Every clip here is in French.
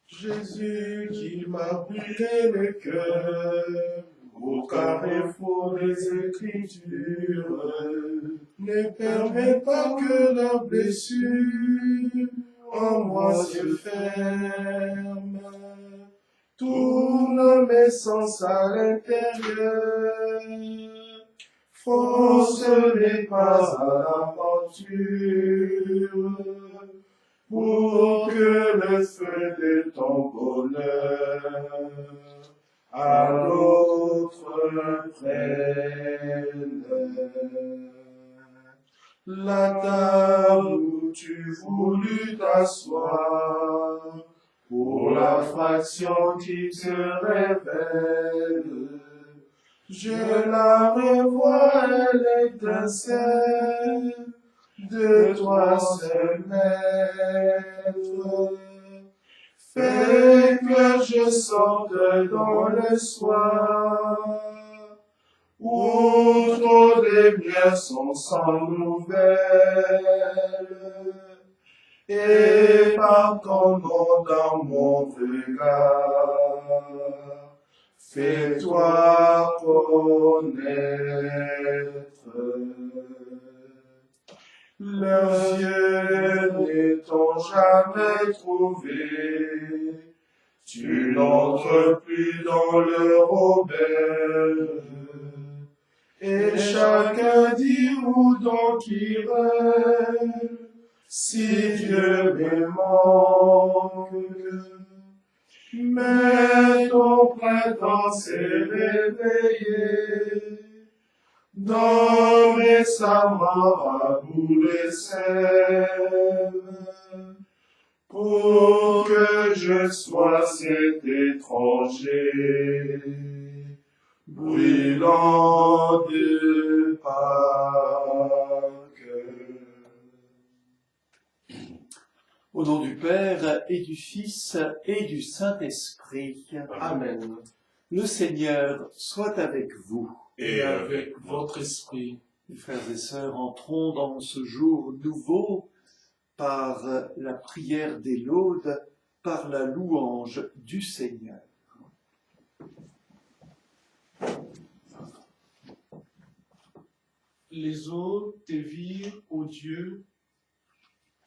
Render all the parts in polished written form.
Jésus qui m'a brûlé le cœur au carrefour des Écritures, ne permets pas que la blessure en moi se ferme. Tourne mes sens à l'intérieur, force les pas à l'aventure, pour que le feu de ton bonheur à l'autre prenne. La table où tu voulus t'asseoir, pour la fraction qui te révèle, je la revois, elle étincelle de toi seul maître. Fais que je sorte dans le soir, où trop des miens sont sans nouvelles, et par ton nom dans mon regard, fais-toi connaître. Leurs yeux ne t'ont jamais trouvé, tu n'entres plus dans leur auberge, et chacun dit où donc irait, si Dieu me manque. Mais ton printemps s'est réveillé, dans mes savants à bout de sève, pour que je sois cet étranger, brûlant de Pâques. Au nom du Père et du Fils et du Saint-Esprit. Amen. Le Seigneur soit avec vous. Et avec votre esprit. Mes frères et sœurs, entrons dans ce jour nouveau par la prière des laudes, par la louange du Seigneur. Les eaux te virent, ô Dieu,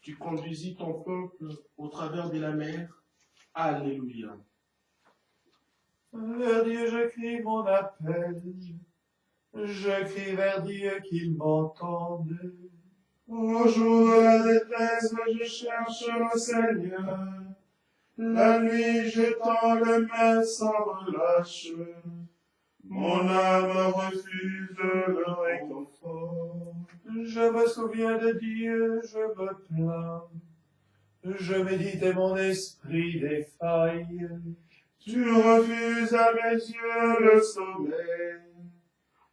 tu conduisis ton peuple au travers de la mer. Alléluia. Vers Dieu je crie mon appel, je crie vers Dieu qu'il m'entende. Au jour de la détresse, je cherche le Seigneur. La nuit, je tends les mains sans relâche. Mon âme refuse le réconfort. Je me souviens de Dieu, je me plains. Je médite et mon esprit défaille. Tu refuses à mes yeux le sommeil.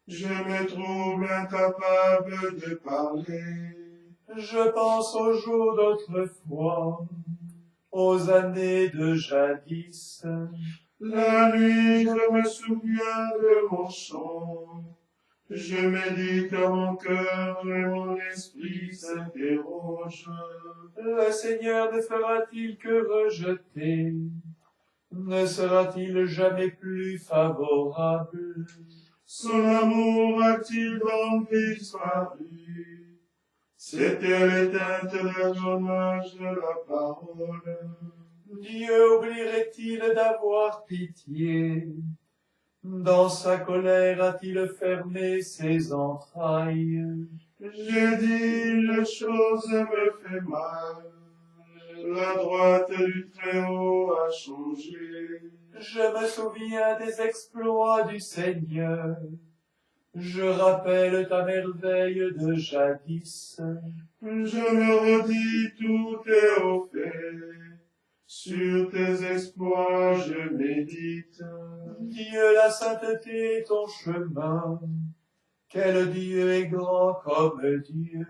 Je me trouve incapable de parler. Je pense aux jours d'autrefois, aux années de jadis. La nuit, je me souviens de mon chant. Je médite dans mon cœur et mon esprit s'interroge. Le Seigneur ne fera-t-il que rejeter? Ne sera-t-il jamais plus favorable? Son amour a-t-il donc disparu? C'était l'éteinte de l'âge de la parole. Dieu oublierait-il d'avoir pitié? Dans sa colère a-t-il fermé ses entrailles? J'ai dit, les choses me fait mal. La droite du Très-Haut a changé. Je me souviens des exploits du Seigneur. Je rappelle ta merveille de jadis. Je me redis, tout est au fait. Sur tes exploits, je médite. Dieu, la sainteté est ton chemin. Quel Dieu est grand comme Dieu.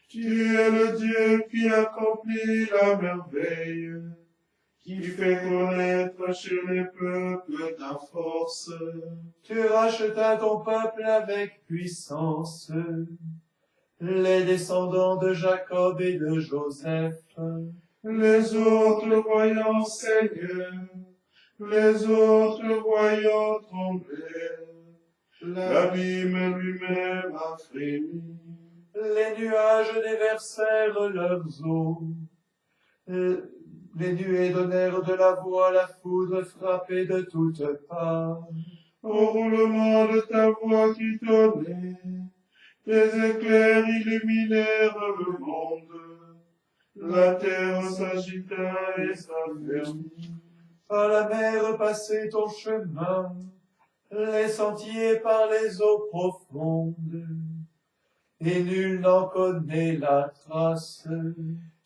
Tu es le Dieu qui accomplit la merveille, qui fait connaître chez les peuples ta force. Tu rachetas ton peuple avec puissance, les descendants de Jacob et de Joseph. Les autres voyant Seigneur, les autres voyant trembler, l'abîme lui-même a frémi. Les nuages déversèrent leurs eaux. Les nuées donnèrent de la voix, la foudre frappait de toutes parts. Au roulement de ta voix qui tonnait, les éclairs illuminèrent le monde. La terre s'agita et s'affermit. À la mer passait ton chemin, les sentiers par les eaux profondes, et nul n'en connaît la trace.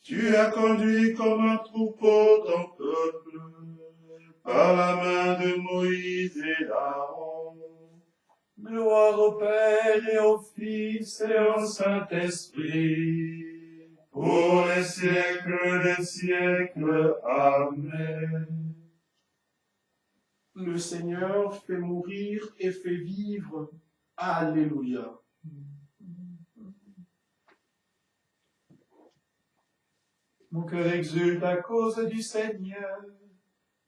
Tu as conduit comme un troupeau ton peuple, par la main de Moïse et d'Aaron. Gloire au Père et au Fils Et au Saint-Esprit, pour les siècles des siècles. Amen. Le Seigneur fait mourir et fait vivre. Alléluia. Mon cœur exulte à cause du Seigneur.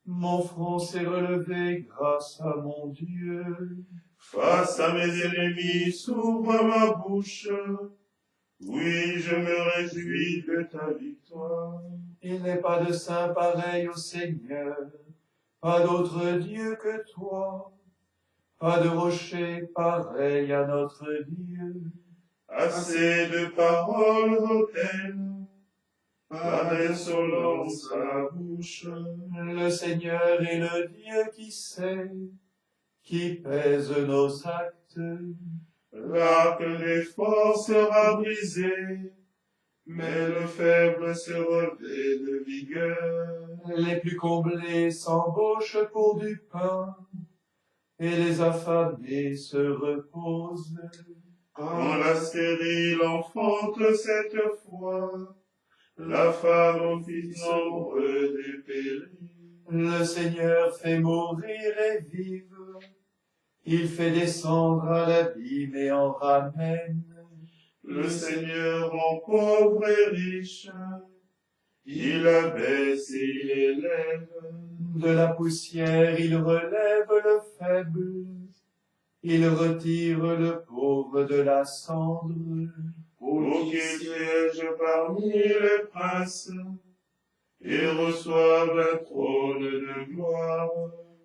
Mon front s'est relevé grâce à mon Dieu. Face à mes ennemis, s'ouvre ma bouche. Oui, je me réjouis de ta victoire. Il n'est pas de saint pareil au Seigneur, pas d'autre Dieu que toi, pas de rocher pareil à notre Dieu. Assez de paroles hautaines, pas d'insolence à la bouche. Le Seigneur est le Dieu qui sait, qui pèse nos actes. L'arc des forts sera brisé, mais le faible se revêt de vigueur. Les plus comblés s'embauchent pour du pain, et les affamés se reposent. Quand la stérile enfante cette fois, la femme au fils nombreux dépérit. Le Seigneur fait mourir et vivre. Il fait descendre à l'abîme et en ramène. Le Seigneur rend pauvre et riche. Il abaisse et il élève. De la poussière, il relève le faible. Il retire le pauvre de la cendre. Pour qu'il siège parmi les princes et reçoive un trône de gloire.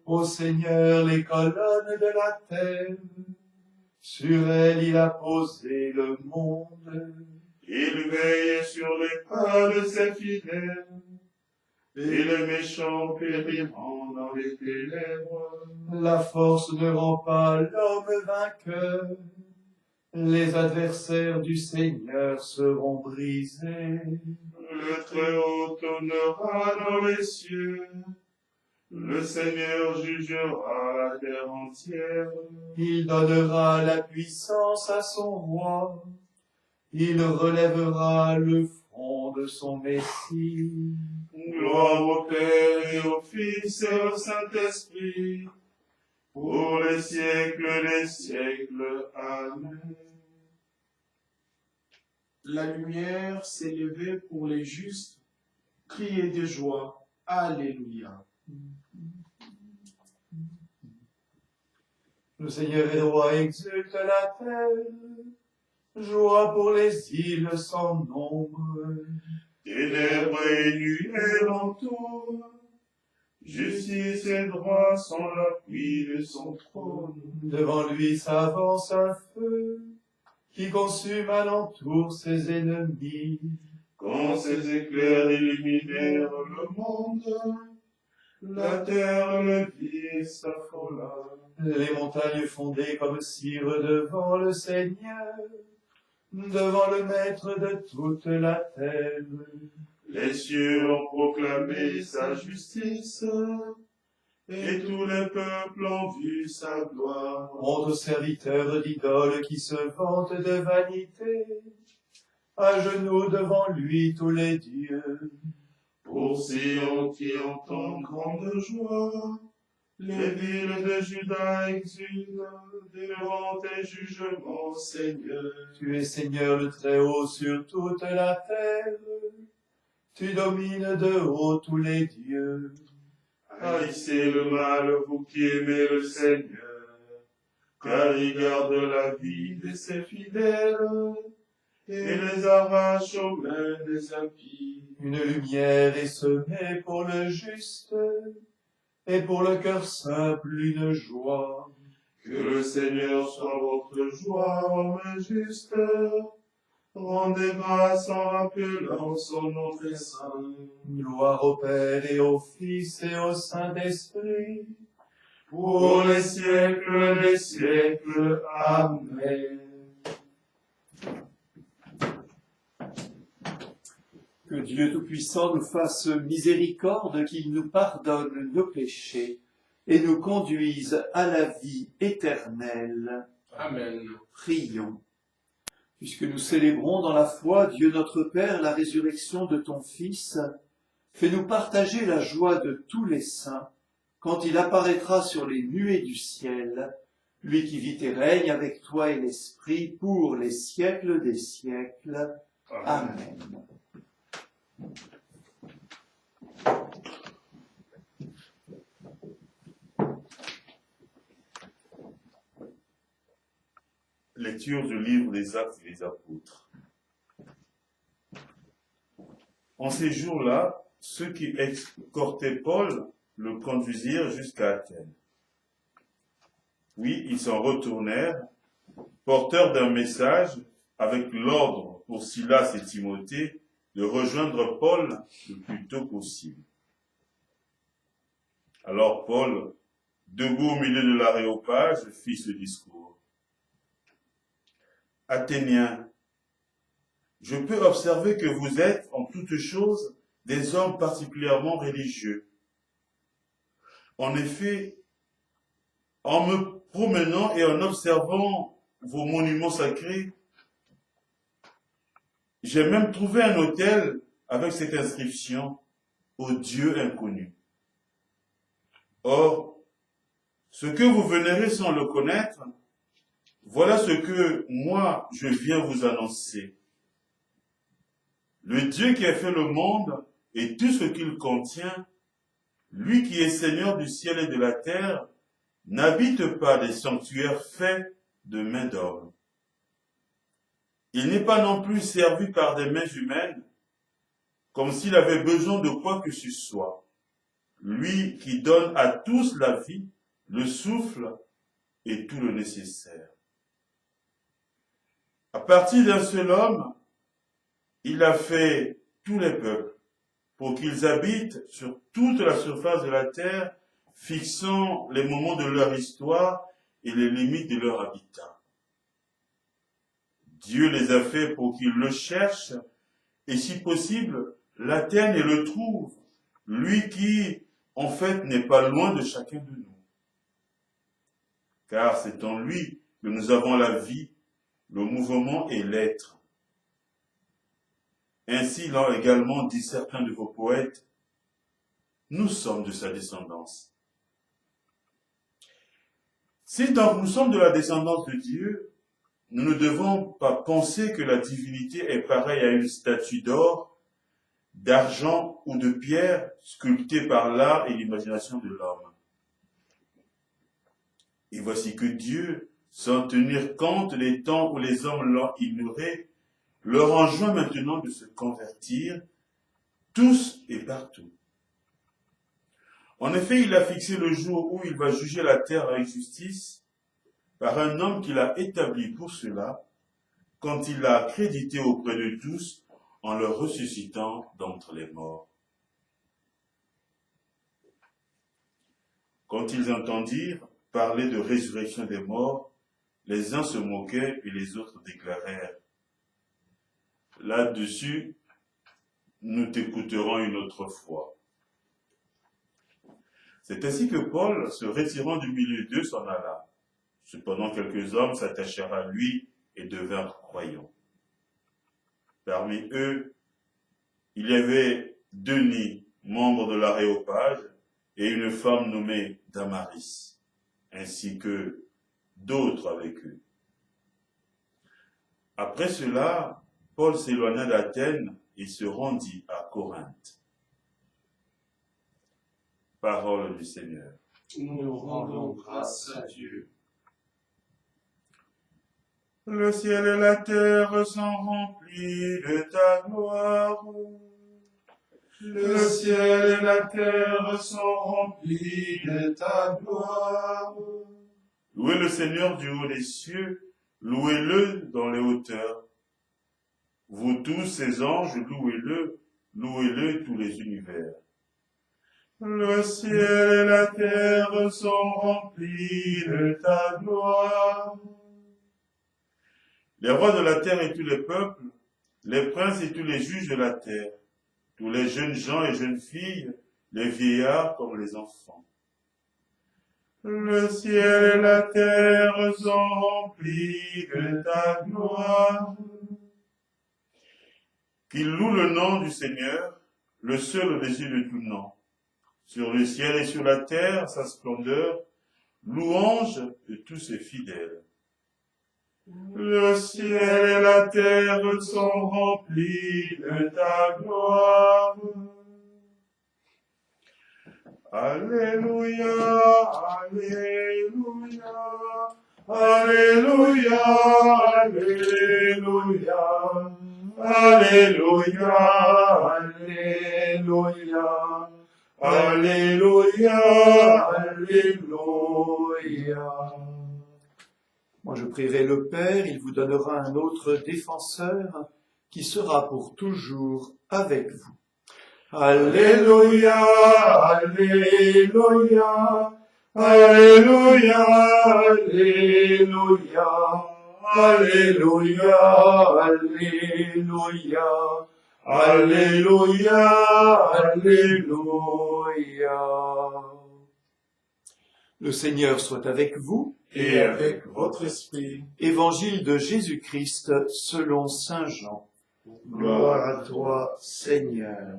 Ô Seigneur, les colonnes de la terre, sur elles il a posé le monde. Il veille sur les pas de ses fidèles, et les méchants périront dans les ténèbres. La force ne rend pas l'homme vainqueur. Les adversaires du Seigneur seront brisés. Le Très-Haut tonnera dans les cieux. Le Seigneur jugera la terre entière. Il donnera la puissance à son roi. Il relèvera le front de son Messie. Gloire au Père et au Fils et au Saint-Esprit, pour les siècles des siècles. Amen. La lumière s'est levée pour les justes. Criez de joie. Alléluia. Le Seigneur est roi, exulte la terre. Joie pour les îles sans nombre. Ténèbres et nuées l'entourent. Justice et droit sont l'appui de son trône. Devant lui s'avance un feu qui consume alentour ses ennemis. Quand ses éclairs illuminèrent le monde, la terre le vit et s'affola. Les montagnes fondaient comme cire devant le Seigneur, devant le Maître de toute la terre. Les cieux ont proclamé sa justice, et tous les peuples ont vu sa gloire. Honte aux serviteurs d'idoles qui se vantent de vanité, à genoux devant lui tous les dieux. Pour Sion qui entend grande joie, les villes de Juda exultent devant tes jugements, Seigneur. Tu es Seigneur le Très-Haut sur toute la terre. Tu domines de haut tous les dieux. Haïssez le mal, vous qui aimez le Seigneur, car il garde la vie de ses fidèles et les arrache aux mains des impies. Une lumière est semée pour le juste, et pour le cœur simple une joie. Que le Seigneur soit votre joie, homme juste. Rendez grâce en rappelant son nom très saint. Gloire au Père et au Fils et au Saint-Esprit, Pour les siècles des siècles. Amen. Que Dieu Tout-Puissant nous fasse miséricorde, qu'il nous pardonne nos péchés et nous conduise à la vie éternelle. Amen. Prions. Puisque nous célébrons dans la foi, Dieu notre Père, la résurrection de ton Fils, fais-nous partager la joie de tous les saints quand il apparaîtra sur les nuées du ciel, lui qui vit et règne avec toi et l'Esprit pour les siècles des siècles. Amen. Lecture du livre des Actes des Apôtres. En ces jours-là, ceux qui escortaient Paul le conduisirent jusqu'à Athènes. Puis ils s'en retournèrent, porteurs d'un message avec l'ordre pour Silas et Timothée de rejoindre Paul le plus tôt possible. Alors Paul, debout au milieu de l'aréopage, fit ce discours. Athéniens, je peux observer que vous êtes, en toutes choses, des hommes particulièrement religieux. En effet, en me promenant et en observant vos monuments sacrés, j'ai même trouvé un autel avec cette inscription « Au Dieu inconnu ». Or, ce que vous vénérez sans le connaître, voilà ce que moi je viens vous annoncer. Le Dieu qui a fait le monde et tout ce qu'il contient, lui qui est Seigneur du ciel et de la terre, n'habite pas des sanctuaires faits de mains d'homme. Il n'est pas non plus servi par des mains humaines, comme s'il avait besoin de quoi que ce soit. Lui qui donne à tous la vie, le souffle et tout le nécessaire. À partir d'un seul homme, il a fait tous les peuples pour qu'ils habitent sur toute la surface de la terre, fixant les moments de leur histoire et les limites de leur habitat. Dieu les a fait pour qu'ils le cherchent et, si possible, l'atteignent et le trouvent, lui qui, en fait, n'est pas loin de chacun de nous. Car c'est en lui que nous avons la vie, le mouvement et l'être. Ainsi l'ont également dit certains de vos poètes, nous sommes de sa descendance. Si donc nous sommes de la descendance de Dieu, nous ne devons pas penser que la divinité est pareille à une statue d'or, d'argent ou de pierre sculptée par l'art et l'imagination de l'homme. Et voici que Dieu, sans tenir compte des temps où les hommes l'ont ignoré, leur enjoint maintenant de se convertir, tous et partout. En effet, il a fixé le jour où il va juger la terre avec justice par un homme qu'il a établi pour cela, quand il l'a accrédité auprès de tous en le ressuscitant d'entre les morts. Quand ils entendirent parler de résurrection des morts, les uns se moquaient et les autres déclarèrent « Là-dessus, nous t'écouterons une autre fois. » C'est ainsi que Paul, se retirant du milieu d'eux, s'en alla. Cependant, quelques hommes s'attachèrent à lui et devinrent croyants. Parmi eux, il y avait Denis, membre de l'Aréopage, et une femme nommée Damaris, ainsi que d'autres avec eux. Après cela, Paul s'éloigna d'Athènes et se rendit à Corinthe. Parole du Seigneur. Nous rendons grâce à Dieu. Le ciel et la terre sont remplis de ta gloire. Le ciel et la terre sont remplis de ta gloire. Louez le Seigneur du haut des cieux, louez-le dans les hauteurs. Vous tous ses anges, louez-le, louez-le tous les univers. Le ciel et la terre sont remplis de ta gloire. Les rois de la terre et tous les peuples, les princes et tous les juges de la terre, tous les jeunes gens et jeunes filles, les vieillards comme les enfants. Le ciel et la terre sont remplis de ta gloire. Qu'il loue le nom du Seigneur, le seul au-dessus de tout nom. Sur le ciel et sur la terre, sa splendeur, louange de tous ses fidèles. Le ciel et la terre sont remplis de ta gloire. Alléluia, Alléluia, Alléluia, Alléluia, Alléluia, Alléluia, Alléluia, Alléluia. Moi, je prierai le Père, il vous donnera un autre défenseur qui sera pour toujours avec vous. Alléluia, Alléluia, Alléluia, Alléluia, Alléluia, Alléluia, Alléluia, Alléluia. Le Seigneur soit avec vous. Et avec votre esprit. Évangile de Jésus-Christ selon saint Jean. Gloire à toi, Seigneur.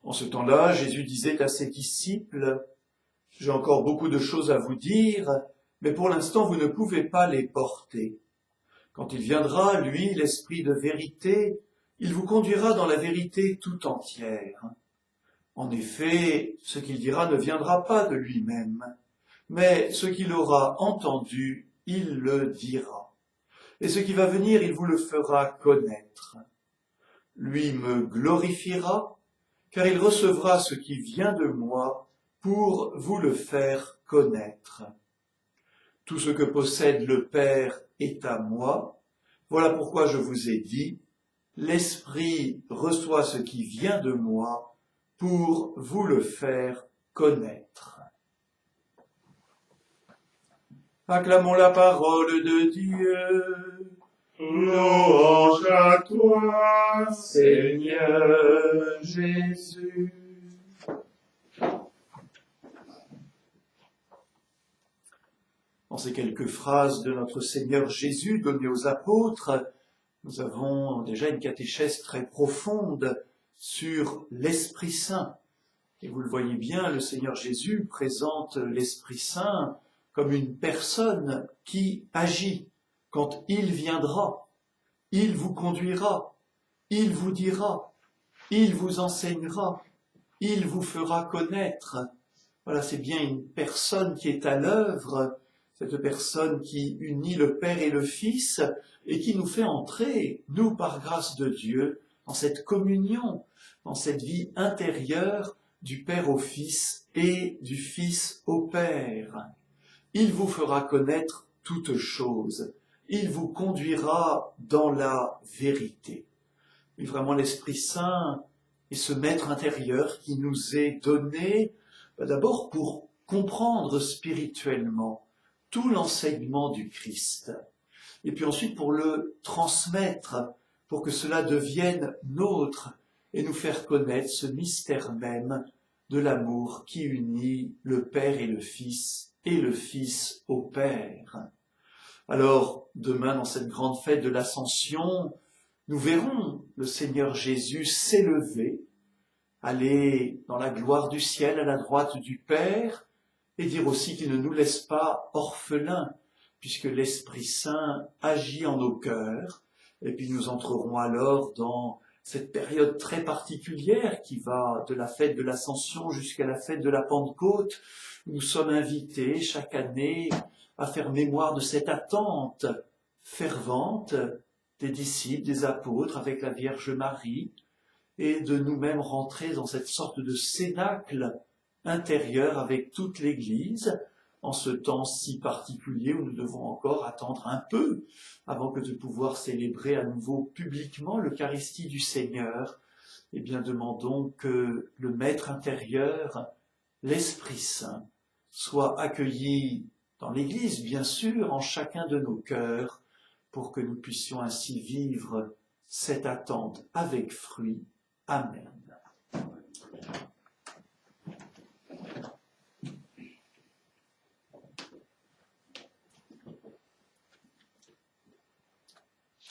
En ce temps-là, Jésus disait à ses disciples, « J'ai encore beaucoup de choses à vous dire, mais pour l'instant vous ne pouvez pas les porter. Quand il viendra, lui, l'Esprit de vérité, il vous conduira dans la vérité tout entière. En effet, ce qu'il dira ne viendra pas de lui-même, mais ce qu'il aura entendu, il le dira. Et ce qui va venir, il vous le fera connaître. Lui me glorifiera, car il recevra ce qui vient de moi pour vous le faire connaître. Tout ce que possède le Père est à moi. Voilà pourquoi je vous ai dit, l'Esprit reçoit ce qui vient de moi pour vous le faire connaître. Acclamons la parole de Dieu. Louange à toi, Seigneur Jésus. Dans ces quelques phrases de notre Seigneur Jésus données aux apôtres, nous avons déjà une catéchèse très profonde sur l'Esprit Saint. Et vous le voyez bien, le Seigneur Jésus présente l'Esprit Saint comme une personne qui agit. Quand il viendra, il vous conduira, il vous dira, il vous enseignera, il vous fera connaître. Voilà, c'est bien une personne qui est à l'œuvre, cette personne qui unit le Père et le Fils et qui nous fait entrer, nous, par grâce de Dieu, dans cette communion, dans cette vie intérieure du Père au Fils et du Fils au Père. Il vous fera connaître toutes choses. Il vous conduira dans la vérité. Et vraiment, l'Esprit Saint est ce maître intérieur qui nous est donné, d'abord pour comprendre spirituellement tout l'enseignement du Christ, et puis ensuite pour le transmettre, pour que cela devienne nôtre, et nous faire connaître ce mystère même de l'amour qui unit le Père et le Fils au Père. Alors, demain, dans cette grande fête de l'Ascension, nous verrons le Seigneur Jésus s'élever, aller dans la gloire du ciel à la droite du Père, et dire aussi qu'il ne nous laisse pas orphelins, puisque l'Esprit Saint agit en nos cœurs, Et puis nous entrerons alors dans cette période très particulière qui va de la fête de l'Ascension jusqu'à la fête de la Pentecôte. Nous sommes invités chaque année à faire mémoire de cette attente fervente des disciples, des apôtres avec la Vierge Marie, et de nous-mêmes rentrer dans cette sorte de cénacle intérieur avec toute l'Église, en ce temps si particulier où nous devons encore attendre un peu avant que de pouvoir célébrer à nouveau publiquement l'Eucharistie du Seigneur. Eh bien, demandons que le Maître intérieur, l'Esprit Saint, soit accueilli dans l'Église, bien sûr, en chacun de nos cœurs, pour que nous puissions ainsi vivre cette attente avec fruit. Amen.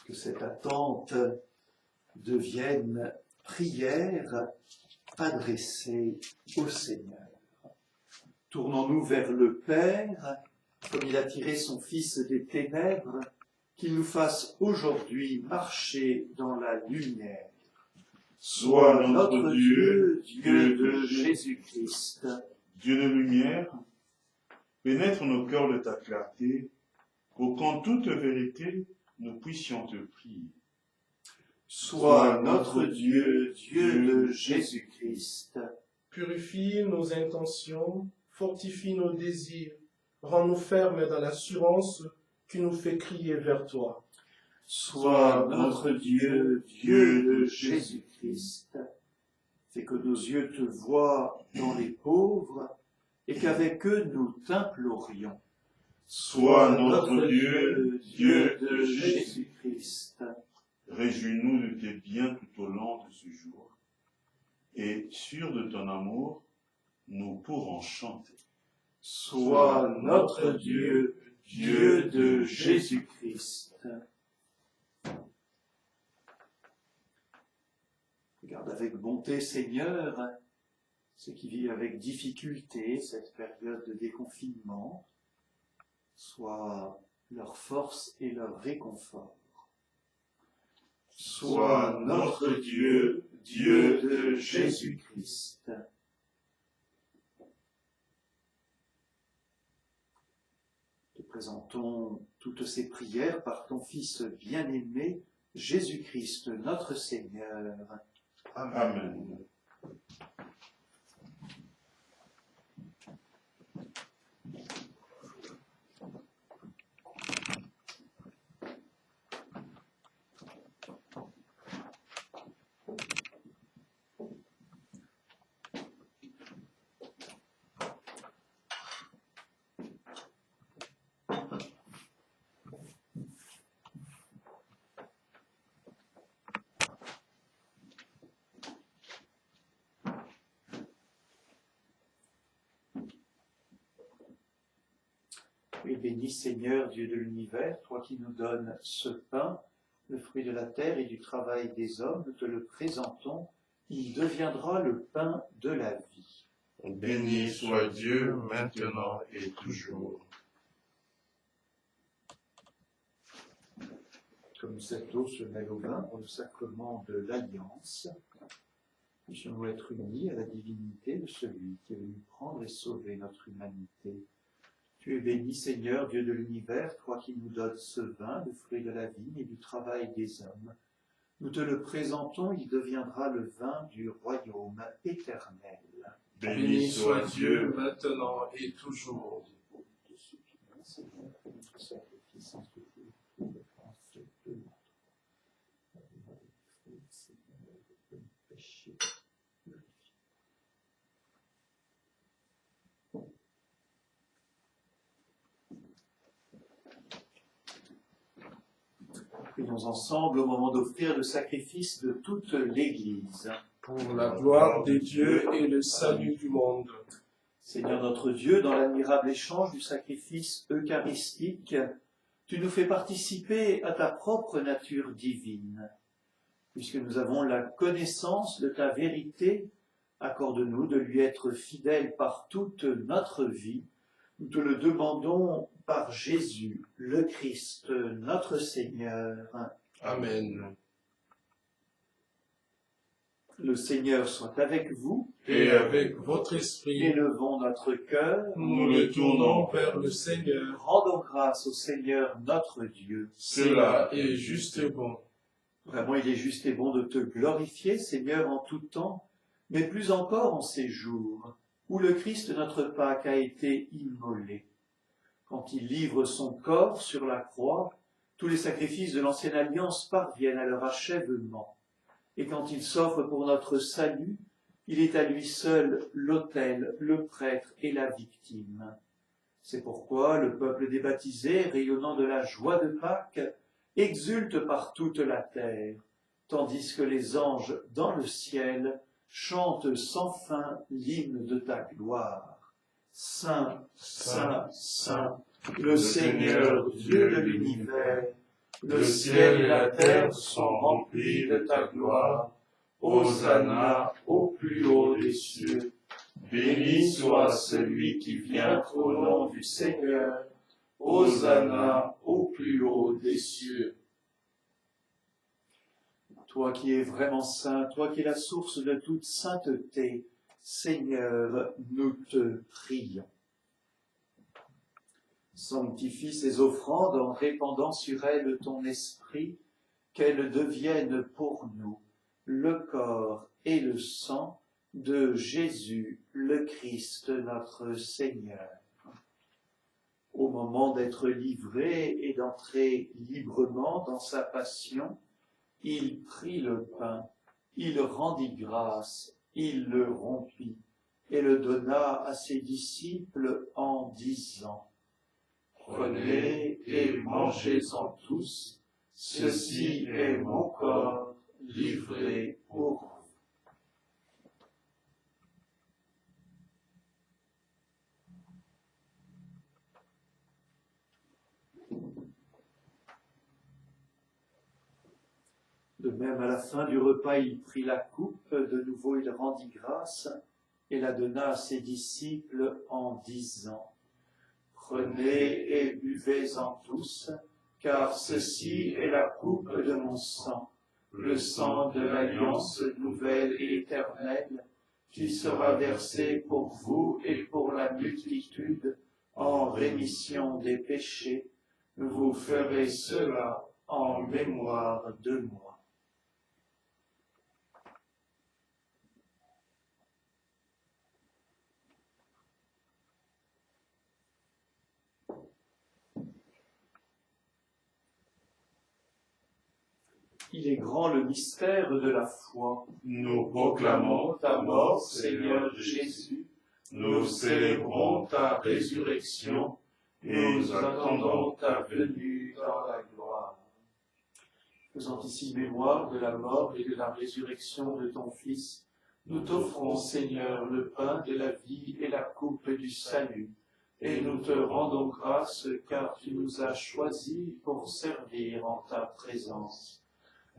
Que cette attente devienne prière adressée au Seigneur. Tournons-nous vers le Père, comme il a tiré son Fils des ténèbres, qu'il nous fasse aujourd'hui marcher dans la lumière. Sois notre Dieu, Dieu de Jésus-Christ. Dieu de lumière, pénètre nos cœurs de ta clarté, pour qu'en toute vérité, nous puissions te prier. Sois notre Dieu, Dieu de Jésus-Christ. Purifie nos intentions, fortifie nos désirs, rends-nous fermes dans l'assurance qui nous fait crier vers toi. Sois notre Dieu, Dieu de Jésus-Christ. Fais que nos yeux te voient dans les pauvres et qu'avec eux nous t'implorions. Sois notre Dieu, Dieu de Jésus-Christ. Réjouis-nous de tes biens tout au long de ce jour, et sûrs de ton amour, nous pourrons chanter. Sois notre Dieu, Dieu de Jésus-Christ. Regarde avec bonté, Seigneur, ceux qui vivent avec difficulté cette période de déconfinement. Sois leur force et leur réconfort. Sois notre Dieu, Dieu de Jésus-Christ. Te présentons toutes ces prières par ton Fils bien-aimé, Jésus-Christ, notre Seigneur. Amen. Et bénis Seigneur, Dieu de l'univers, toi qui nous donnes ce pain, le fruit de la terre et du travail des hommes, nous te le présentons, il deviendra le pain de la vie. Béni soit Dieu maintenant et toujours. Comme cette eau se mêle au vin pour le sacrement de l'Alliance, puissions-nous être unis à la divinité de celui qui est venu prendre et sauver notre humanité. Tu es béni, Seigneur, Dieu de l'univers, toi qui nous donnes ce vin, le fruit de la vigne et du travail des hommes. Nous te le présentons, il deviendra le vin du royaume éternel. Béni soit Dieu maintenant et toujours. Prions ensemble au moment d'offrir le sacrifice de toute l'Église. Pour la gloire des dieux et le salut du monde. Seigneur notre Dieu, dans l'admirable échange du sacrifice eucharistique, tu nous fais participer à ta propre nature divine. Puisque nous avons la connaissance de ta vérité, accorde-nous de lui être fidèles par toute notre vie. Nous te le demandons par Jésus, le Christ, notre Seigneur. Amen. Le Seigneur soit avec vous. Et avec votre esprit, Élevons notre cœur. nous le tournons vers le Seigneur. Rendons grâce au Seigneur notre Dieu. Cela est juste et bon. Vraiment, il est juste et bon de te glorifier, Seigneur, en tout temps, mais plus encore en ces jours où le Christ notre Pâque a été immolé. Quand il livre son corps sur la croix, tous les sacrifices de l'ancienne alliance parviennent à leur achèvement. Et quand il s'offre pour notre salut, il est à lui seul l'autel, le prêtre et la victime. C'est pourquoi le peuple des baptisés, rayonnant de la joie de Pâques, exulte par toute la terre, tandis que les anges dans le ciel chantent sans fin l'hymne de ta gloire. Saint, Saint, Saint, le Seigneur Dieu de l'univers, le ciel et la terre sont remplis de ta gloire. Hosanna au plus haut des cieux. Béni soit celui qui vient au nom du Seigneur. Hosanna au plus haut des cieux. Toi qui es vraiment saint, toi qui es la source de toute sainteté, Seigneur, nous te prions. Sanctifie ces offrandes en répandant sur elles ton esprit, qu'elles deviennent pour nous le corps et le sang de Jésus, le Christ, notre Seigneur. Au moment d'être livré et d'entrer librement dans sa passion, il prit le pain, il rendit grâce, il le rompit et le donna à ses disciples en disant : Prenez et mangez-en tous, ceci est mon corps livré pour vous. De même, à la fin du repas, il prit la coupe, de nouveau il rendit grâce et la donna à ses disciples en disant : Prenez et buvez-en tous, car ceci est la coupe de mon sang, le sang de l'alliance nouvelle et éternelle, qui sera versé pour vous et pour la multitude en rémission des péchés. Vous ferez cela en mémoire de moi. Il est grand le mystère de la foi. Nous proclamons ta mort, Seigneur Jésus. Nous célébrons ta résurrection et nous attendons ta venue dans la gloire. Faisant ici mémoire de la mort et de la résurrection de ton Fils, nous t'offrons, Seigneur, le pain de la vie et la coupe du salut, et nous te rendons grâce car tu nous as choisis pour servir en ta présence.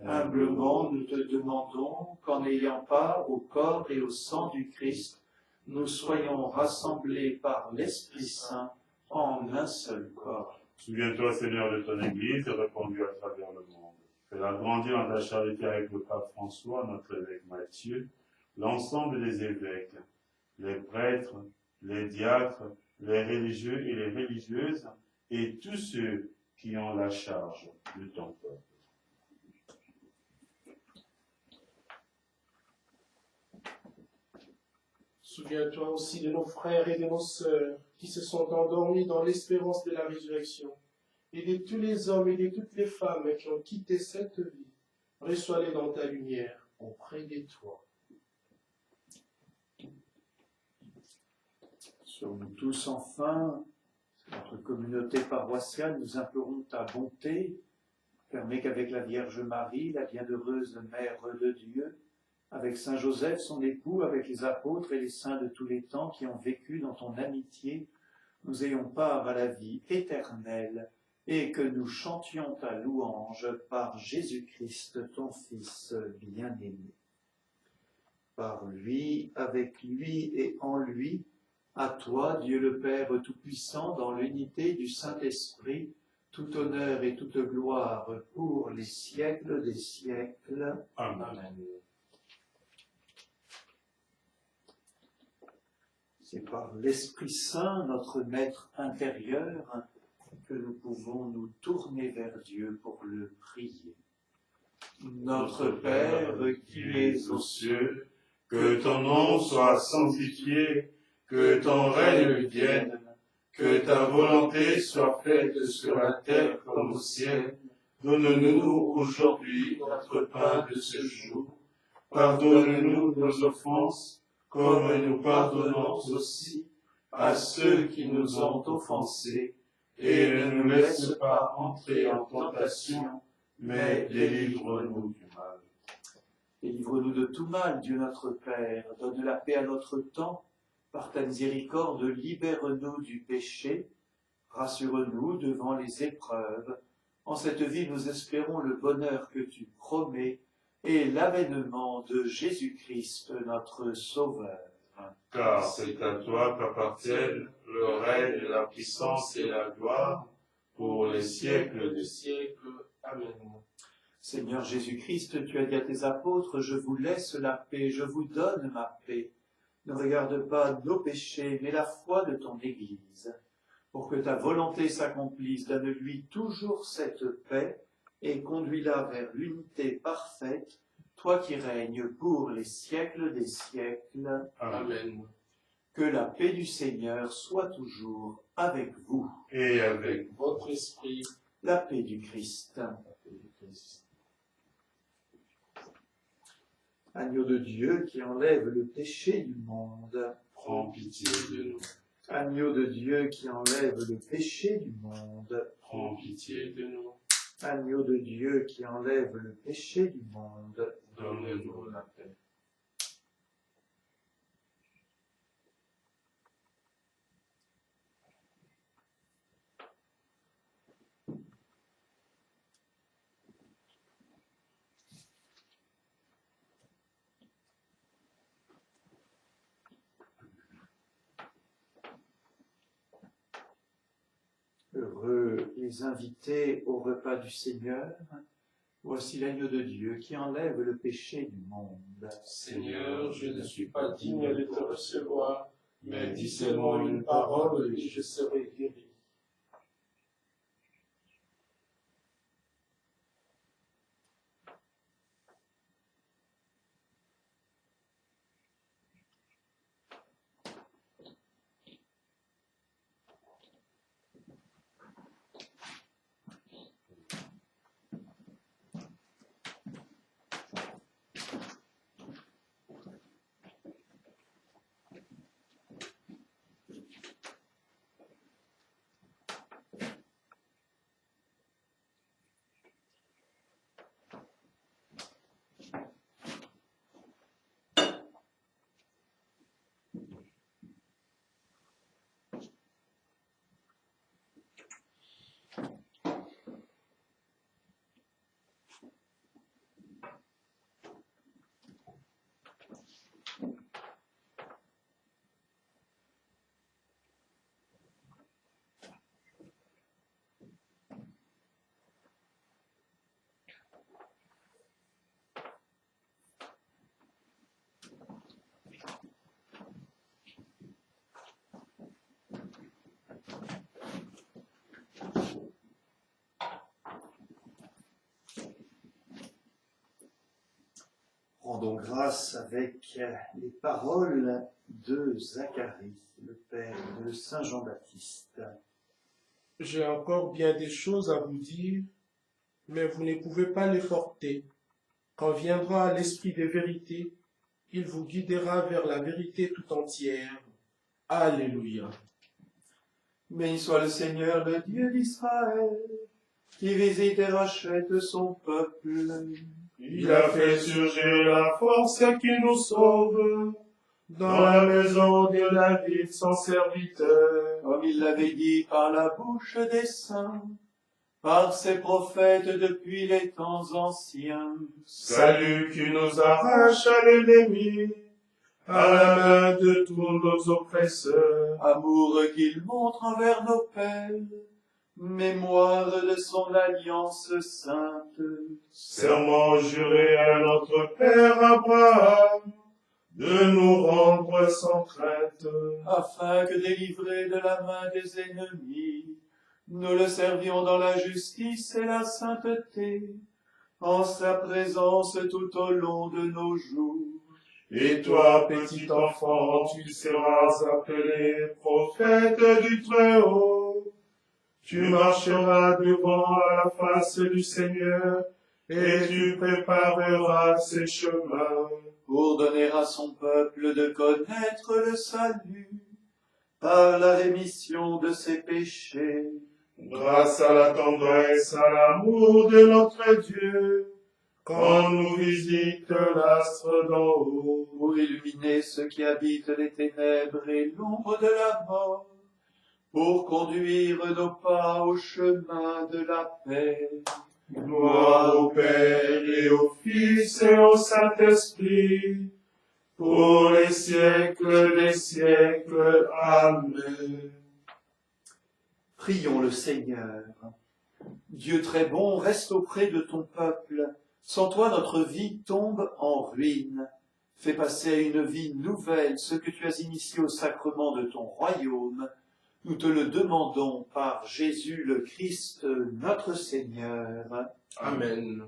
Humblement, nous te demandons qu'en ayant part au corps et au sang du Christ, nous soyons rassemblés par l'Esprit Saint en un seul corps. Souviens-toi, Seigneur, de ton Église et répandu à travers le monde. Fais-la grandir dans ta charité avec le pape François, notre évêque Matthieu, l'ensemble des évêques, les prêtres, les diacres, les religieux et les religieuses, et tous ceux qui ont la charge de ton peuple. Souviens-toi aussi de nos frères et de nos sœurs qui se sont endormis dans l'espérance de la résurrection, et de tous les hommes et de toutes les femmes qui ont quitté cette vie. Reçois-les dans ta lumière auprès de toi. Sur nous tous, enfin, notre communauté paroissiale, nous implorons ta bonté. Permets qu'avec la Vierge Marie, la bienheureuse Mère de Dieu, avec Saint Joseph, son époux, avec les apôtres et les saints de tous les temps qui ont vécu dans ton amitié, nous ayons part à la vie éternelle et que nous chantions ta louange par Jésus-Christ, ton Fils bien-aimé. Par lui, avec lui et en lui, à toi, Dieu le Père Tout-Puissant, dans l'unité du Saint-Esprit, tout honneur et toute gloire pour les siècles des siècles. Amen. C'est par l'Esprit Saint, notre Maître intérieur, que nous pouvons nous tourner vers Dieu pour le prier. Notre Père qui es aux cieux, que ton nom soit sanctifié, que ton règne vienne, que ta volonté soit faite sur la terre comme au ciel. Donne-nous aujourd'hui notre pain de ce jour. Pardonne-nous nos offenses, comme nous pardonnons aussi à ceux qui nous ont offensés. Et ne nous laisse pas entrer en tentation, mais délivre-nous du mal. Délivre-nous de tout mal, Dieu notre Père. Donne la paix à notre temps. Par ta miséricorde, libère-nous du péché. Rassure-nous devant les épreuves. En cette vie, nous espérons le bonheur que tu promets et l'avènement de Jésus-Christ, notre Sauveur. Car c'est à toi qu'appartiennent le règne, la puissance et la gloire pour les siècles des siècles. Amen. Seigneur Jésus-Christ, tu as dit à tes apôtres, je vous laisse la paix, je vous donne ma paix. Ne regarde pas nos péchés, mais la foi de ton Église. Pour que ta volonté s'accomplisse, donne-lui toujours cette paix et conduis-la vers l'unité parfaite, toi qui règnes pour les siècles des siècles. Amen. Que la paix du Seigneur soit toujours avec vous. Et avec Votre esprit, La paix du Christ. Agneau de Dieu qui enlève le péché du monde. prends pitié de nous. Agneau de Dieu qui enlève le péché du monde. Prends pitié de nous. Agneau de Dieu qui enlève le péché du monde. Donne-nous la paix. Heureux les invités au repas du Seigneur. Voici l'agneau de Dieu qui enlève le péché du monde. Seigneur, je ne suis pas digne de te recevoir, mais dis seulement une parole et je serai guéri. Rendons grâce avec les paroles de Zacharie, le père de Saint Jean-Baptiste. J'ai encore bien des choses à vous dire, mais vous ne pouvez pas les porter. Quand viendra l'Esprit des vérités, il vous guidera vers la vérité tout entière. Alléluia. Béni soit le Seigneur, le Dieu d'Israël, qui visite et rachète son peuple. Il a fait surgir la force qui nous sauve dans la maison de David, son serviteur. Comme il l'avait dit par la bouche des saints, par ses prophètes depuis les temps anciens. Salut qui nous arrache à l'ennemi, à la main de tous nos oppresseurs. Amour qu'il montre envers nos pères, Mémoire de son alliance sainte, Serment juré à notre Père Abraham, de nous rendre sans crainte, afin que délivrés de la main des ennemis, nous le servions dans la justice et la sainteté, en sa présence tout au long de nos jours. Et toi, petit enfant, tu seras appelé prophète du Très-Haut. Tu marcheras devant la face du Seigneur, et tu prépareras ses chemins. Pour donner à son peuple de connaître le salut, par la rémission de ses péchés, Grâce à la tendresse, à l'amour de notre Dieu, quand nous visite l'astre d'en haut, pour illuminer ceux qui habitent les ténèbres et l'ombre de la mort, pour conduire nos pas au chemin de la paix. gloire au Père et au Fils et au Saint-Esprit, pour les siècles des siècles. Amen. Prions le Seigneur. Dieu très bon, reste auprès de ton peuple. Sans toi, notre vie tombe en ruine. Fais passer à une vie nouvelle ce que tu as initié au sacrement de ton royaume. Nous te le demandons par Jésus le Christ, notre Seigneur. Amen.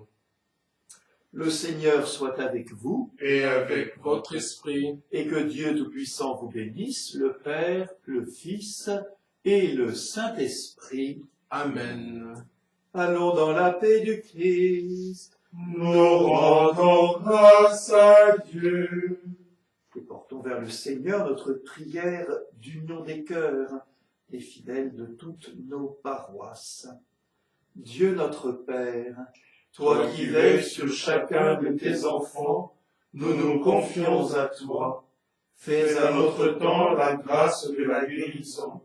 Le Seigneur soit avec vous, Et avec Votre esprit, et que Dieu Tout-Puissant vous bénisse, le Père, le Fils et le Saint-Esprit. Amen. Allons dans la paix du Christ. nous rendons grâce à Dieu. Et portons vers le Seigneur notre prière d'union des cœurs, des fidèles de toutes nos paroisses. Dieu notre Père, Toi qui veilles sur chacun de tes enfants, nous nous confions à toi. Fais à notre temps la grâce de la guérison.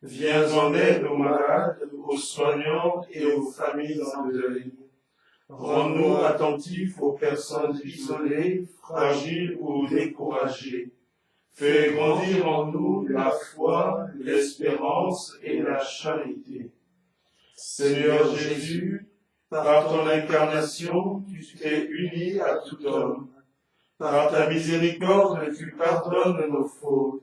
Viens en aide aux malades, aux soignants et aux familles en deuil. Rends-nous attentifs aux personnes isolées, fragiles ou découragées. Fais grandir en nous la foi, l'espérance et la charité. Seigneur Jésus, par ton incarnation, tu t'es uni à tout homme. Par ta miséricorde, tu pardonnes nos fautes.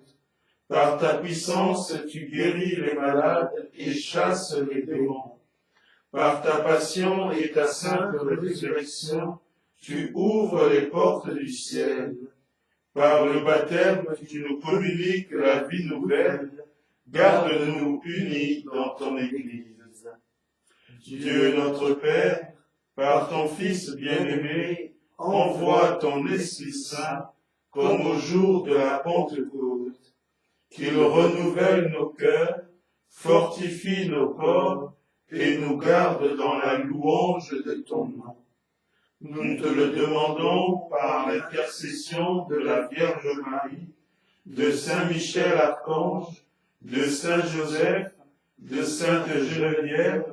Par ta puissance, tu guéris les malades et chasses les démons. Par ta passion et ta sainte résurrection, tu ouvres les portes du ciel. Par le baptême, tu nous communiques la vie nouvelle. Garde-nous unis dans ton Église. Dieu notre Père, par ton Fils bien-aimé, envoie ton Esprit Saint comme au jour de la Pentecôte. Qu'il renouvelle nos cœurs, fortifie nos corps et nous garde dans la louange de ton nom. Nous te le demandons par l'intercession de la Vierge Marie, de Saint Michel Archange, de Saint Joseph, de Sainte Geneviève,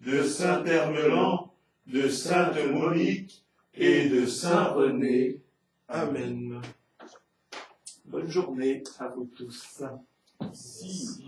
de Saint Hermelan, de Sainte Monique et de Saint René. Amen. bonne journée à vous tous. Si